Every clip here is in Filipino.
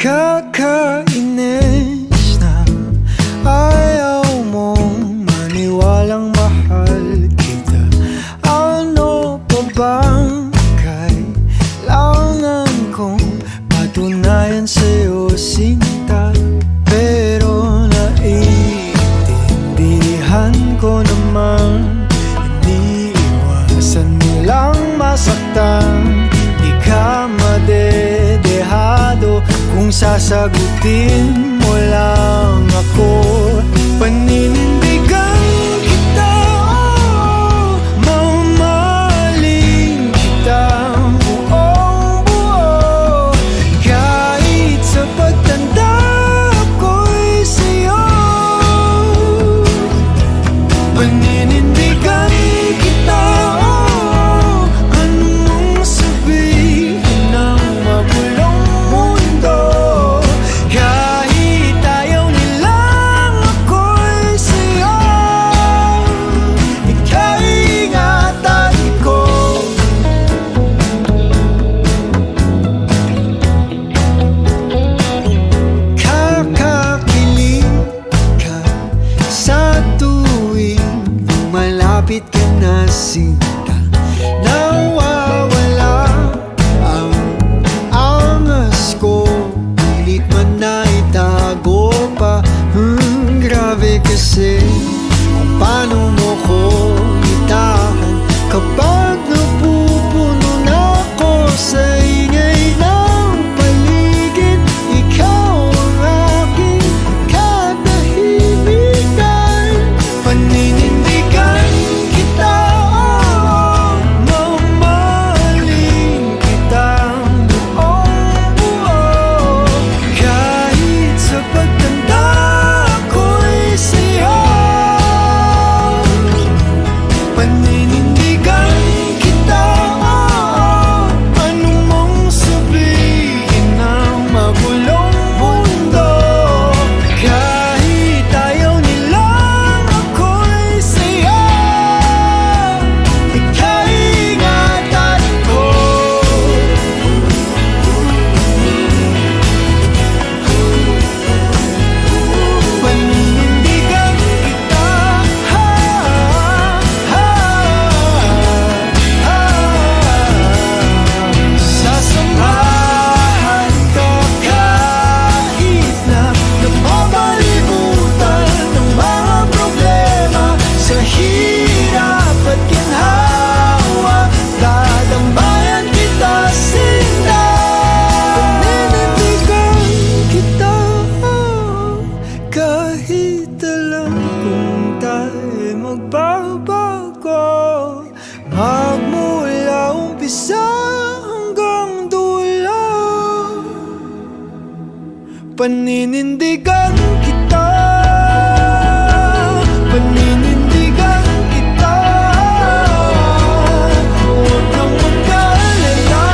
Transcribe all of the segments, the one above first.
Kakainis na ayaw mong maniwalang mahal kita. Ano pa bang kailangan kong patunayan sa'yo, sinta? Pero naiintindihan ko naman, iniiwasan mo lang masaktan. Di ka madedehado kung sasagutin mo lang ako. Paninindigan kita, oh, mamahalin kita buong buo. Kahit sa pagtanda ko'y sa'yo. Paninindigan kita, oh, anong sabihin ng magulong mundo. Kahit ayaw nilang ako'y sa'yo, ikaw ingatan ko. Kakakilig ka sa tuwing malapit ka na, sinta. Nawawala ang angas ko, pilit man na itago pa. Grabe kasi kung paano mo ko itahan kapag napupuno na ako sa ingay ng paligid. Ikaw ang aking katahimikan. Paninindigan kita, oh, mamahalin kita buong buo. Kahit sa pagtanda ko'y sa'yo. Paninindigan kita, oh, anong mong sabihin ng magulong mundo. Kahit ayaw nilang ako'y sa'yo, ikaw ingatan ko. Paninindigan kita, sasamahan ka kahit na napapalibutan ng mga problema. Sa hirap at ginhawa, dadambayan kita, sinta. Paninindigan kita, kahit alam kung tayo'y magbabago, magmula umpisa hanggang dulo. Paninindigan kita, paninindigan kita. Huwag kang mag-alala,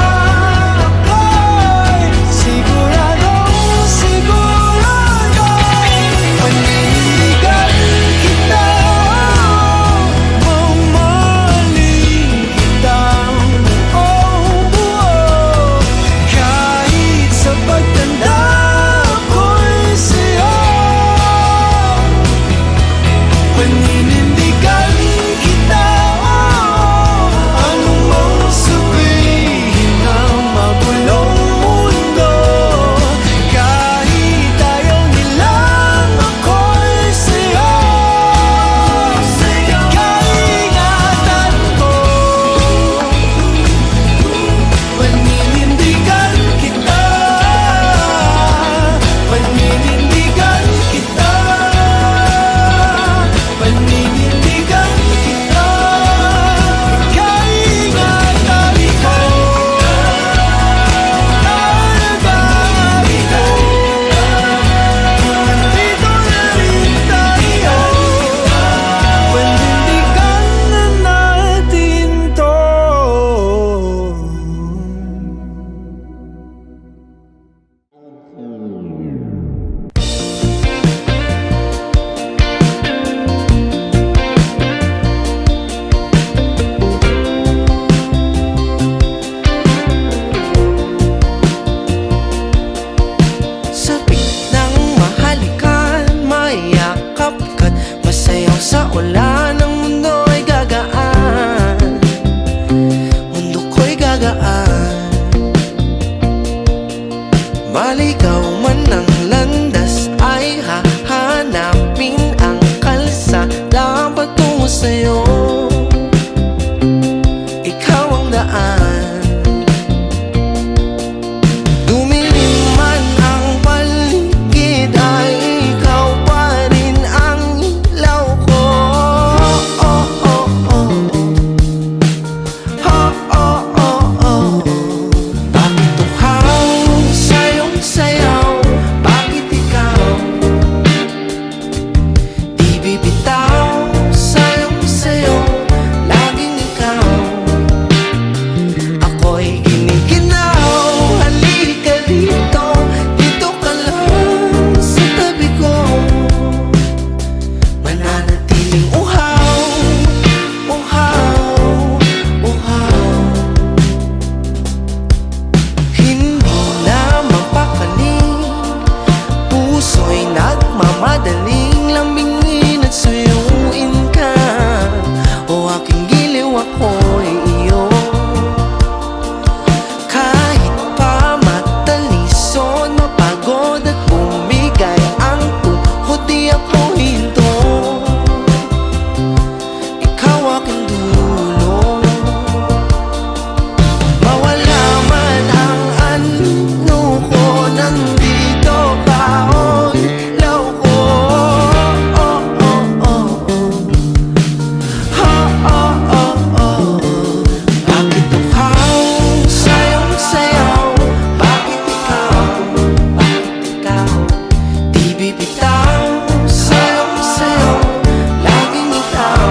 ako'y siguradong sigurado. Paninindigan kita, mamahalin kita buong buo. Kahit sa pagtanda ko'y sa'yo. Maligaw man ang landas ay hahanapin ang kalsada patungo sa'yo. Ikaw ang daan. Dumilim man ang paligid ay ikaw pa rin ang ilaw ko. Oh, oh, oh. Oh, oh, oh, oh. Bakit uhaw sa'yong sayaw? Bakit ikaw di bibitaw sa'yong sayo? Laging ikaw. Ako'y giniginaw. Halika dito, dito ka lang sa tabi ko. Mananatiling uhaw, uhaw, uhaw. Hindi na mapakaling, puso'y nagmamadaling lambingin at suyuin ka. O aking giliw, ako'y iyo. Kahit pa matalisod, mapagod at bumigay ang tuhod, di ako hinto. Ikaw aking dulo. Mawala man ang ano ko, nandito ka, oh, ilaw ko. Oh, oh, oh, oh. Oh, oh, oh, oh. Bakit uhaw sa'yong sayaw? Bakit ikaw di bibitaw sa'yong sayo? Laging ikaw.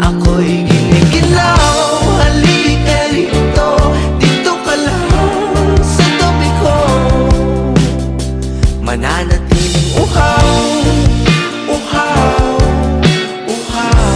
Ako'y giniginaw. Halika rito, dito ka lang sa tabi ko. Mananatiling uhaw, uhaw, uhaw.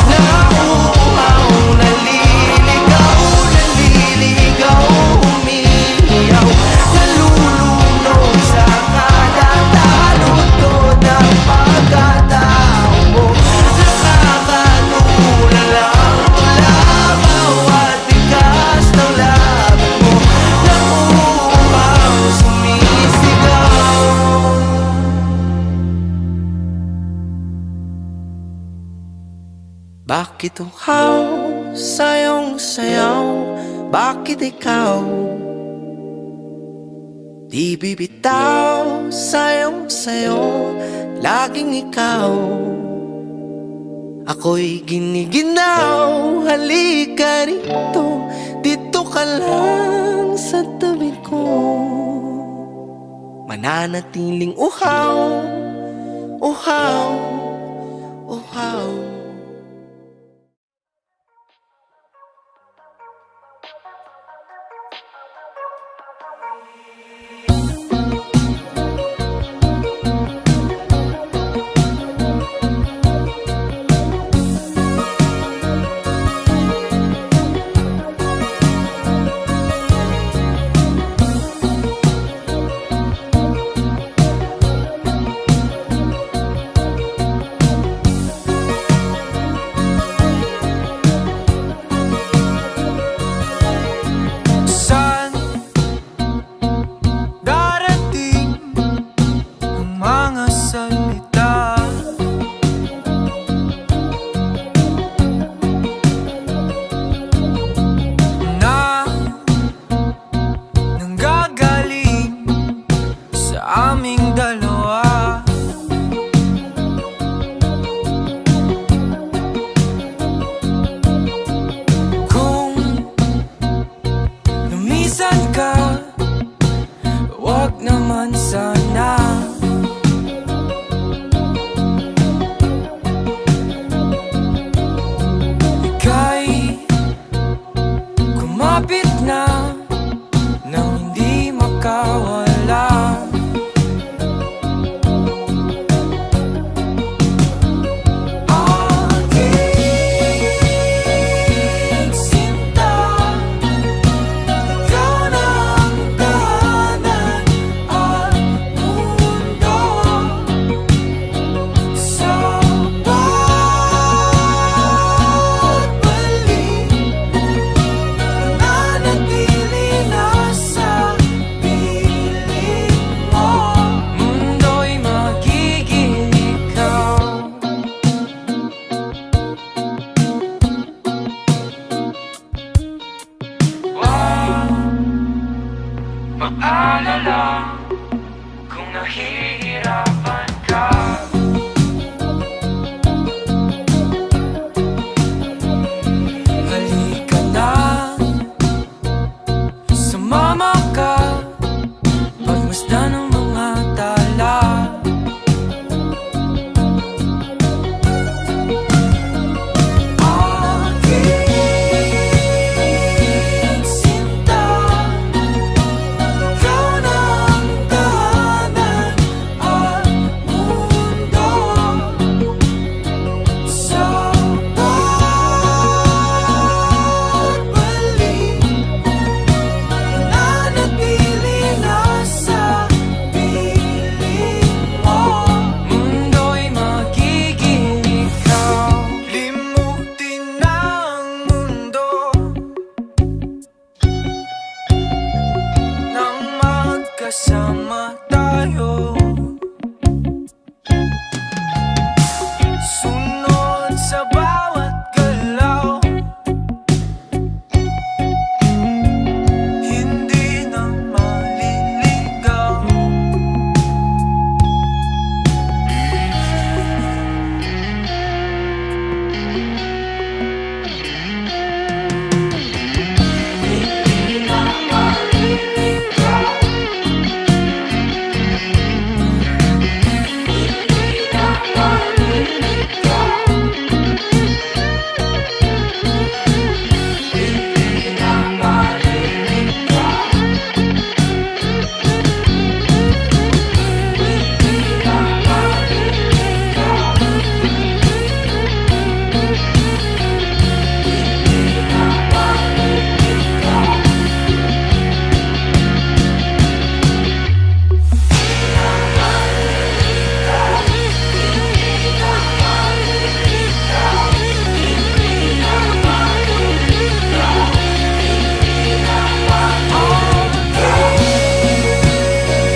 Nauuhaw, naliligaw, naliligaw, umiiyaw, nalulunod sa kadatalot ko ng pagkatao mo. Nakakatulala ang tula, bawat tigas ng labi mo. Nauuhaw, sumisigaw. Bakit uhaw sa'yong sayaw? Bakit ikaw di bibitaw sa'yong sayo? Laging ikaw. Ako'y giniginaw. Halika rito, dito ka lang sa tabi ko. Mananatiling uhaw, uhaw, uhaw. Saan darating ang mga salita na nanggagaling sa aming dalawa? Kung lumisan ka, wag naman sana. Ika'y kumapit na nang hindi makawala. Aking sinta, mag-alala kung nahihirapan ka. Halika na, sumama ka, pagmasdan ng mga tala. Aking sinta, ikaw na ang tahanan at mundo. Sa pagbalik, nananatili na sa piling mo. Mundo'y magiging ikaw. Limutin na ang mundo nang magkasama tayo. Sunod sa bawat galaw, hindi na maliligaw. Hindi na maliligaw. Hindi na maliligaw. Hindi na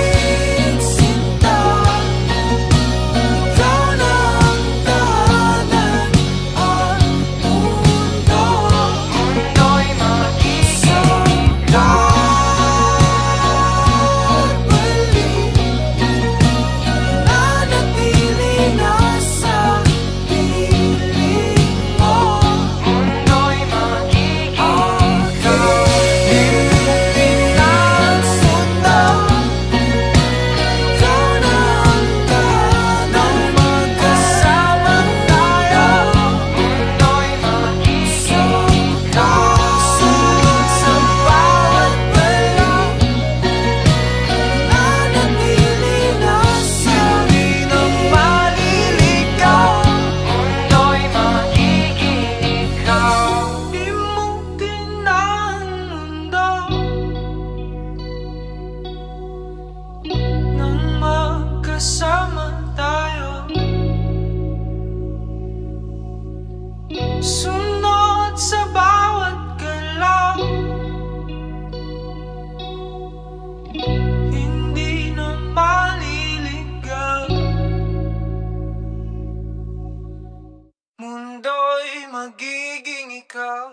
maliligaw. Hindi na sinta, ikaw na ang tahanan at mundo. Mundo'y magiging pagbalik, nananatili na sa piling mo. Mundo'y magiging ikaw. Limutin na ang sunod, ikaw na ang tahanan, magkasama tayo. Mundo'y magiging ikaw. Sunod sa bawat balik, nananatili na sa hindi na maliligaw. Mundo'y magiging ikaw. Limutin na ang mundo nang magkasama tayo. Sunod sa bawat galaw, hindi na maliligaw. Mundo'y magiging ikaw.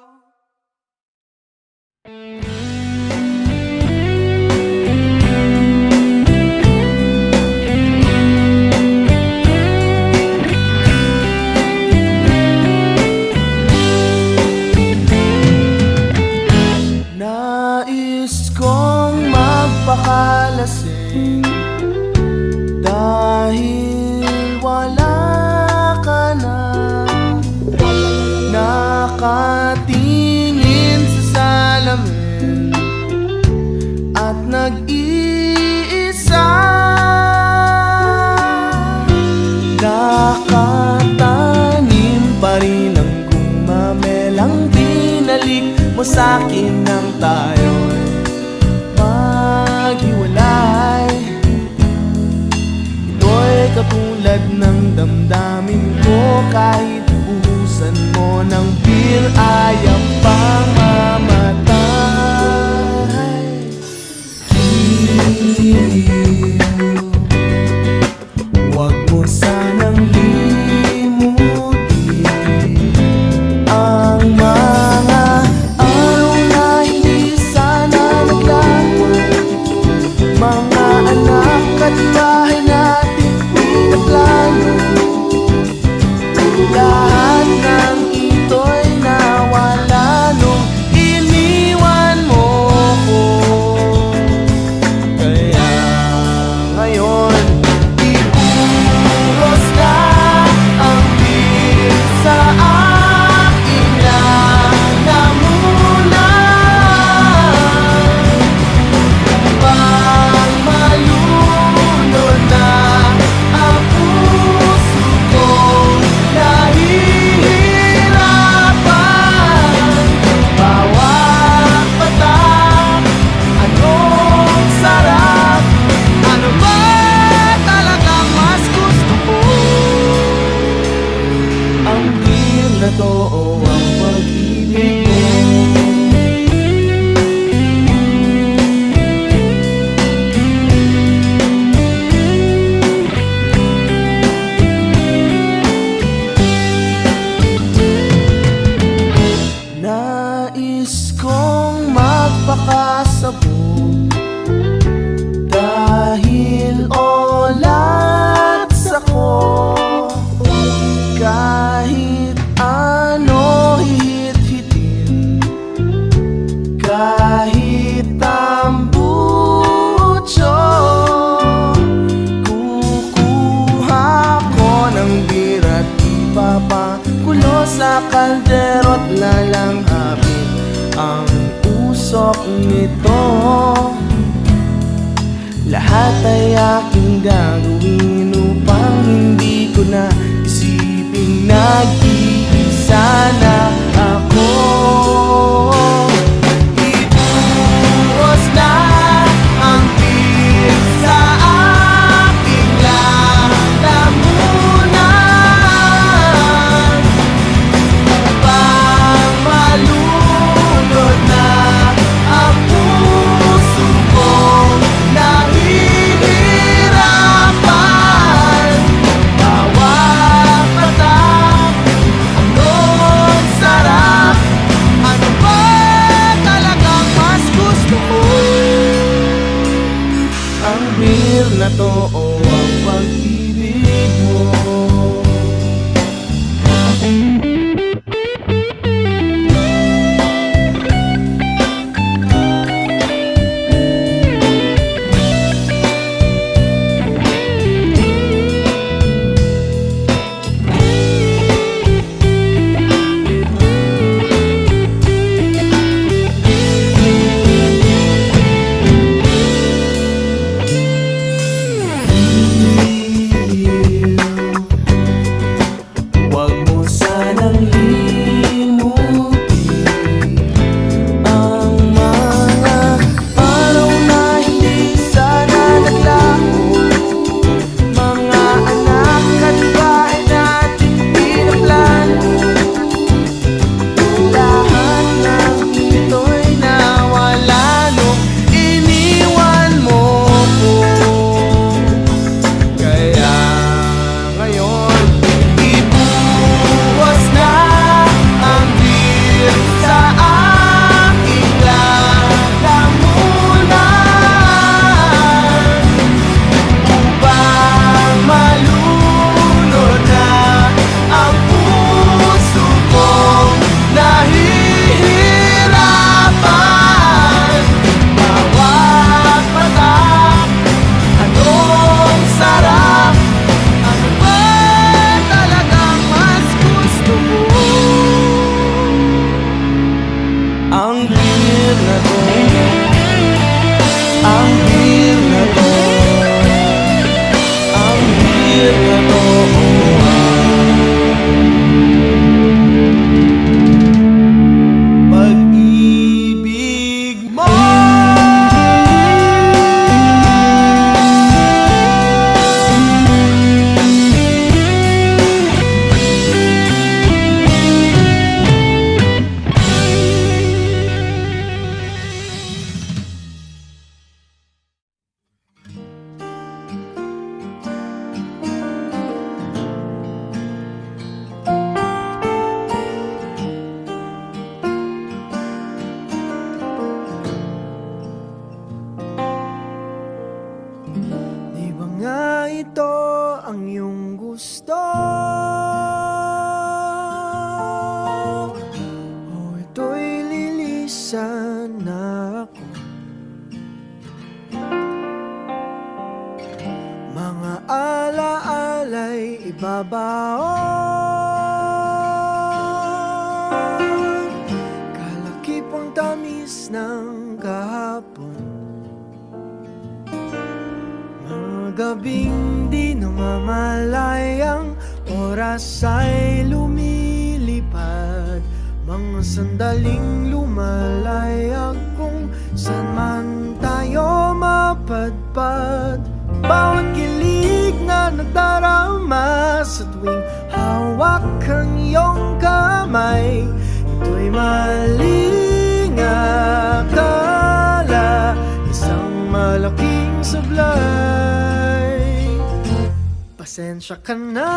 Nais kong magpakalasing dahil wala ka na. Nakatingin sa salamin at nag-iisa. Nakatanim pa rin ang gumamelang binalik mo sa'kin nang tayo'y maghiwalay. kaldero at lalanghapin ang usok nito. Lahat ay aking gagawin upang hindi ko na isipin nag-iisa na ako. Ibuhos na ang tiis sa aking lalamunan upang malunod na ang puso kong nahihirapan. Bawat patak, anong sarap, ano ba talagang mas gusto mo? Ang beer na to o ang pag-ibig mo? Huwag mo sanang limutin ang mga araw na hindi sana naglaho. Mga anak at bahay natin pinaplano. Lahat ng ito'y nawala nung iniwan mo ko. Kaya ngayon, ibuhos na ang beer sa aking lalamunan upang malunod na ang puso kong nahihirapan. Bawat patak, anong sarap, ano ba talagang mas gusto mo? Ang beer na to, ang beer na to, ang beer na to, ang pag-ibig mo. Di ba nga ito ang iyong gusto? O ito'y lilisan na ako? Mga alaala'y ibabaon, kalakipang tamis ng kahapon. Mga gabing di namamalayang oras ay lumilipad. Mga sandaling lumalayag kung saan man tayo mapadpad. Bawat kilig na nadarama sa tuwing hawak ang iyong kamay, ito'y maling akala, isang malaking sablay. Pasensya ka na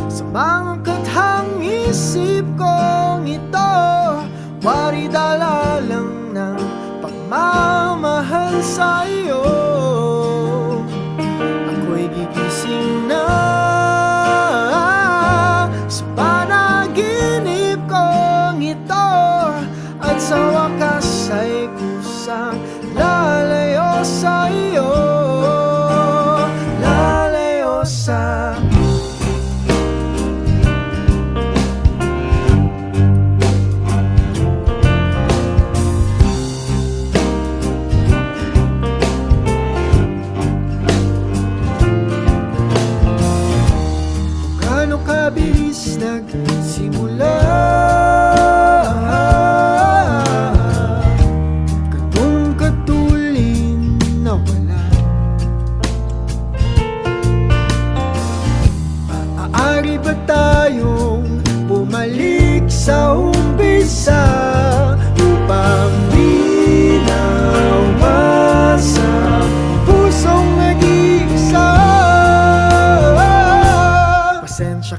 sa mga kathang isip kong ito. Wari dala lang ng pagmamahal sa'yo. Ako'y gigising na sa panaginip kong ito, at sa wakas ay kusang lalayo sa'yo. Lalayo sa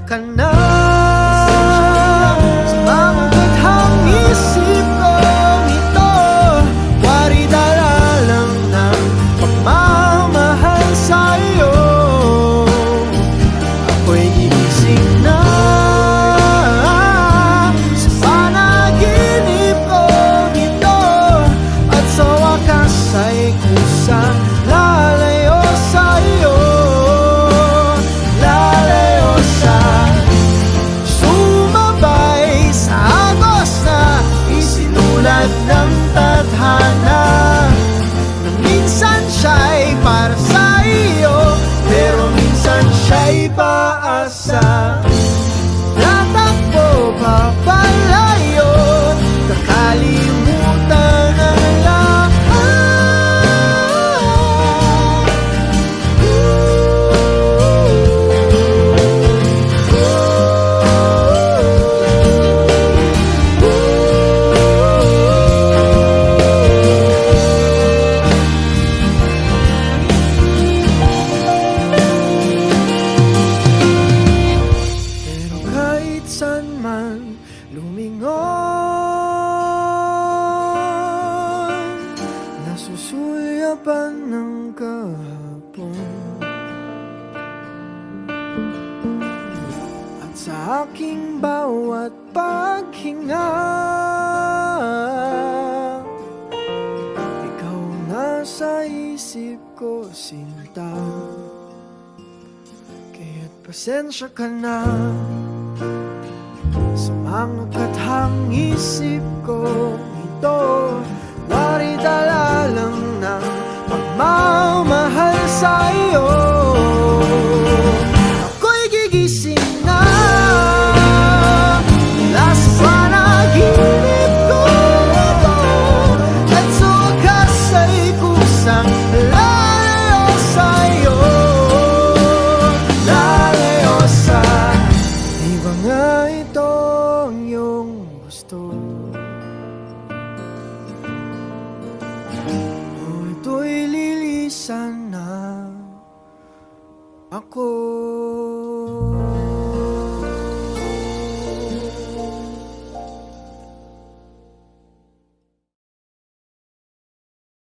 ka na sa mga bathang isip kong ito. Wari dala lang ng pagmamahal sa'yo. Ako'y gigising na sa panaginip kong ito, at sa wakas ay kusang lalayo sa'yo. Lalayo sa sumabay sa agos na isinulat ng tadhana, na minsan siya'y para sa iyo, pero minsan siya'y paasa. Natakbo papalayo, kakalimutan ang lahat. Pero kahit saan man lumingon, nasusulyapan ng kahapon, at sa aking bawat paghinga, ikaw nasa isip ko, sinta. Kaya't pasensya ka na sa mga kathang isip ko ito. Wari dala lang ng pagmamahal sa'yo. Ako'y gigising na mula sa panaginip ko ito, at sa wakas ay kusang lalayo sa'yo. Lalayo sa di ba nga ito ang iyong gusto? O ito'y lilisan na ako.